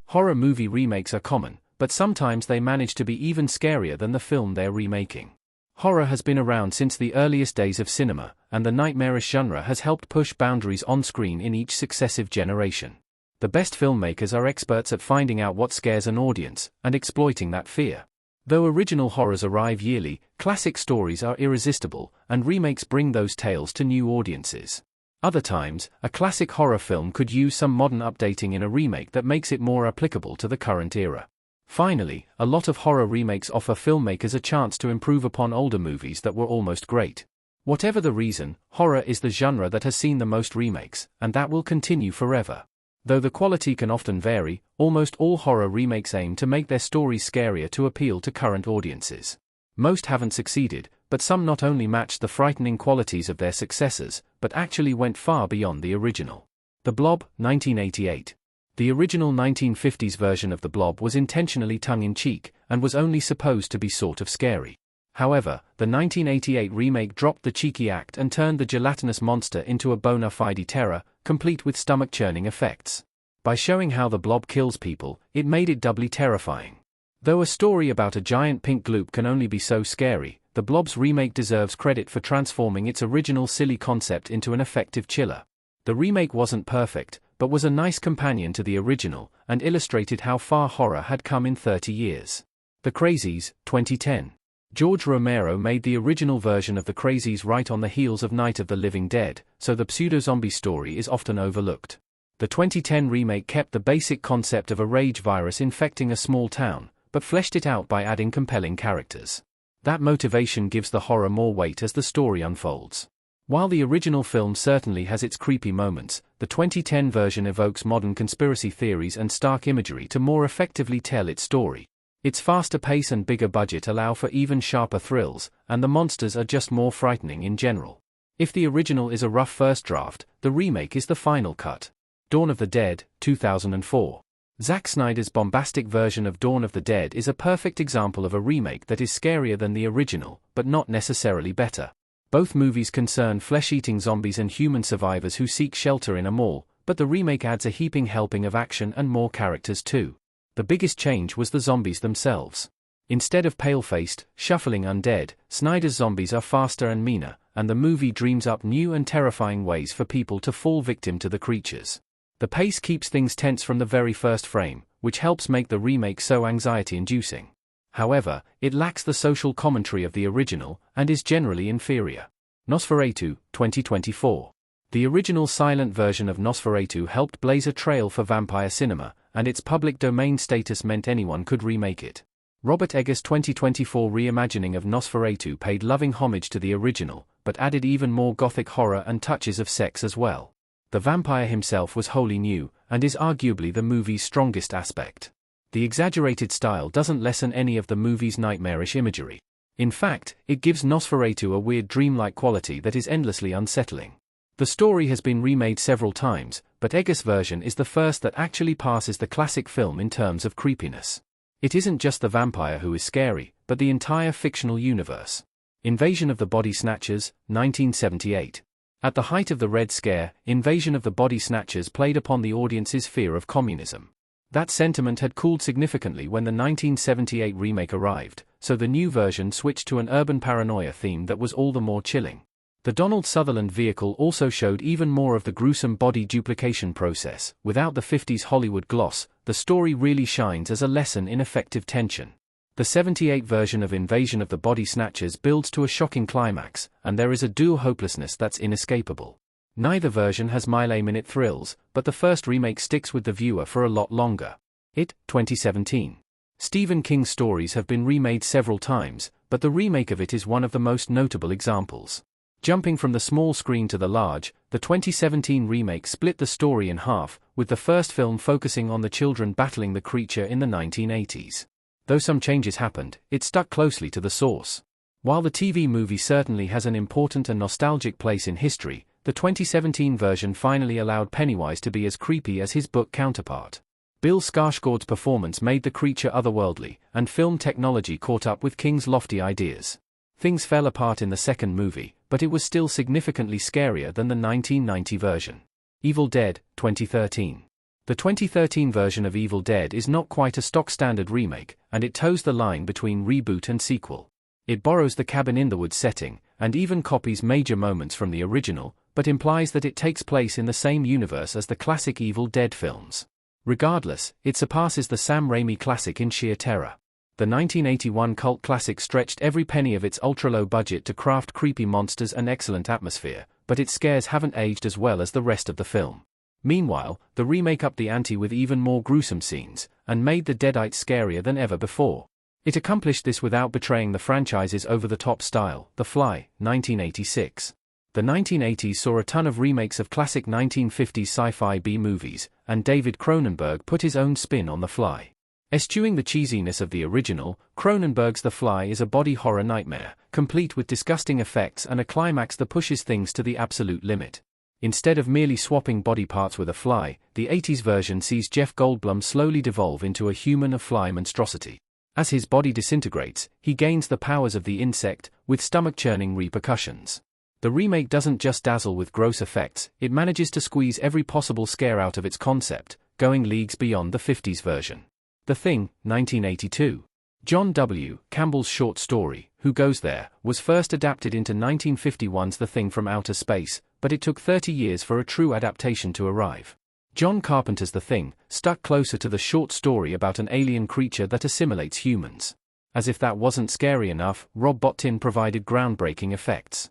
Horror movie remakes are common, but sometimes they manage to be even scarier than the film they're remaking. Horror has been around since the earliest days of cinema, and the nightmarish genre has helped push boundaries on screen in each successive generation. The best filmmakers are experts at finding out what scares an audience, and exploiting that fear. Though original horrors arrive yearly, classic stories are irresistible, and remakes bring those tales to new audiences. Other times, a classic horror film could use some modern updating in a remake that makes it more applicable to the current era. Finally, a lot of horror remakes offer filmmakers a chance to improve upon older movies that were almost great. Whatever the reason, horror is the genre that has seen the most remakes, and that will continue forever. Though the quality can often vary, almost all horror remakes aim to make their stories scarier to appeal to current audiences. Most haven't succeeded, but some not only matched the frightening qualities of their successors, but actually went far beyond the original. The Blob, 1988. The original 1950s version of The Blob was intentionally tongue-in-cheek, and was only supposed to be sort of scary. However, the 1988 remake dropped the cheeky act and turned the gelatinous monster into a bona fide terror, complete with stomach-churning effects. By showing how the Blob kills people, it made it doubly terrifying. Though a story about a giant pink gloop can only be so scary, the Blob's remake deserves credit for transforming its original silly concept into an effective chiller. The remake wasn't perfect, but was a nice companion to the original, and illustrated how far horror had come in 30 years. The Crazies, 2010. George Romero made the original version of The Crazies right on the heels of Night of the Living Dead, so the pseudo-zombie story is often overlooked. The 2010 remake kept the basic concept of a rage virus infecting a small town, but fleshed it out by adding compelling characters. That motivation gives the horror more weight as the story unfolds. While the original film certainly has its creepy moments, the 2010 version evokes modern conspiracy theories and stark imagery to more effectively tell its story. Its faster pace and bigger budget allow for even sharper thrills, and the monsters are just more frightening in general. If the original is a rough first draft, the remake is the final cut. Dawn of the Dead, 2004. Zack Snyder's bombastic version of Dawn of the Dead is a perfect example of a remake that is scarier than the original, but not necessarily better. Both movies concern flesh-eating zombies and human survivors who seek shelter in a mall, but the remake adds a heaping helping of action and more characters too. The biggest change was the zombies themselves. Instead of pale-faced, shuffling undead, Snyder's zombies are faster and meaner, and the movie dreams up new and terrifying ways for people to fall victim to the creatures. The pace keeps things tense from the very first frame, which helps make the remake so anxiety-inducing. However, it lacks the social commentary of the original, and is generally inferior. Nosferatu, 2024. The original silent version of Nosferatu helped blaze a trail for vampire cinema, and its public domain status meant anyone could remake it. Robert Eggers' 2024 reimagining of Nosferatu paid loving homage to the original, but added even more gothic horror and touches of sex as well. The vampire himself was wholly new, and is arguably the movie's strongest aspect. The exaggerated style doesn't lessen any of the movie's nightmarish imagery. In fact, it gives Nosferatu a weird dreamlike quality that is endlessly unsettling. The story has been remade several times, but Eggers' version is the first that actually passes the classic film in terms of creepiness. It isn't just the vampire who is scary, but the entire fictional universe. Invasion of the Body Snatchers, 1978. At the height of the Red Scare, Invasion of the Body Snatchers played upon the audience's fear of communism. That sentiment had cooled significantly when the 1978 remake arrived, so the new version switched to an urban paranoia theme that was all the more chilling. The Donald Sutherland vehicle also showed even more of the gruesome body duplication process. Without the 50s Hollywood gloss, the story really shines as a lesson in effective tension. The 78 version of Invasion of the Body Snatchers builds to a shocking climax, and there is a dual hopelessness that's inescapable. Neither version has mile-a-minute thrills, but the first remake sticks with the viewer for a lot longer. It, 2017. Stephen King's stories have been remade several times, but the remake of it is one of the most notable examples. Jumping from the small screen to the large, the 2017 remake split the story in half, with the first film focusing on the children battling the creature in the 1980s. Though some changes happened, it stuck closely to the source. While the TV movie certainly has an important and nostalgic place in history, the 2017 version finally allowed Pennywise to be as creepy as his book counterpart. Bill Skarsgård's performance made the creature otherworldly, and film technology caught up with King's lofty ideas. Things fell apart in the second movie, but it was still significantly scarier than the 1990 version. Evil Dead, 2013. The 2013 version of Evil Dead is not quite a stock-standard remake, and it toes the line between reboot and sequel. It borrows the cabin-in-the-woods setting, and even copies major moments from the original, but implies that it takes place in the same universe as the classic Evil Dead films. Regardless, it surpasses the Sam Raimi classic in sheer terror. The 1981 cult classic stretched every penny of its ultra-low budget to craft creepy monsters and excellent atmosphere, but its scares haven't aged as well as the rest of the film. Meanwhile, the remake upped the ante with even more gruesome scenes, and made the Deadites scarier than ever before. It accomplished this without betraying the franchise's over-the-top style. The Fly, 1986. The 1980s saw a ton of remakes of classic 1950s sci-fi B-movies, and David Cronenberg put his own spin on The Fly. Eschewing the cheesiness of the original, Cronenberg's The Fly is a body horror nightmare, complete with disgusting effects and a climax that pushes things to the absolute limit. Instead of merely swapping body parts with a fly, the 80s version sees Jeff Goldblum slowly devolve into a human of fly monstrosity. As his body disintegrates, he gains the powers of the insect, with stomach-churning repercussions. The remake doesn't just dazzle with gross effects, it manages to squeeze every possible scare out of its concept, going leagues beyond the 50s version. The Thing, 1982. John W. Campbell's short story, Who Goes There, was first adapted into 1951's The Thing from Outer Space, but it took 30 years for a true adaptation to arrive. John Carpenter's The Thing stuck closer to the short story about an alien creature that assimilates humans. As if that wasn't scary enough, Rob Bottin provided groundbreaking effects.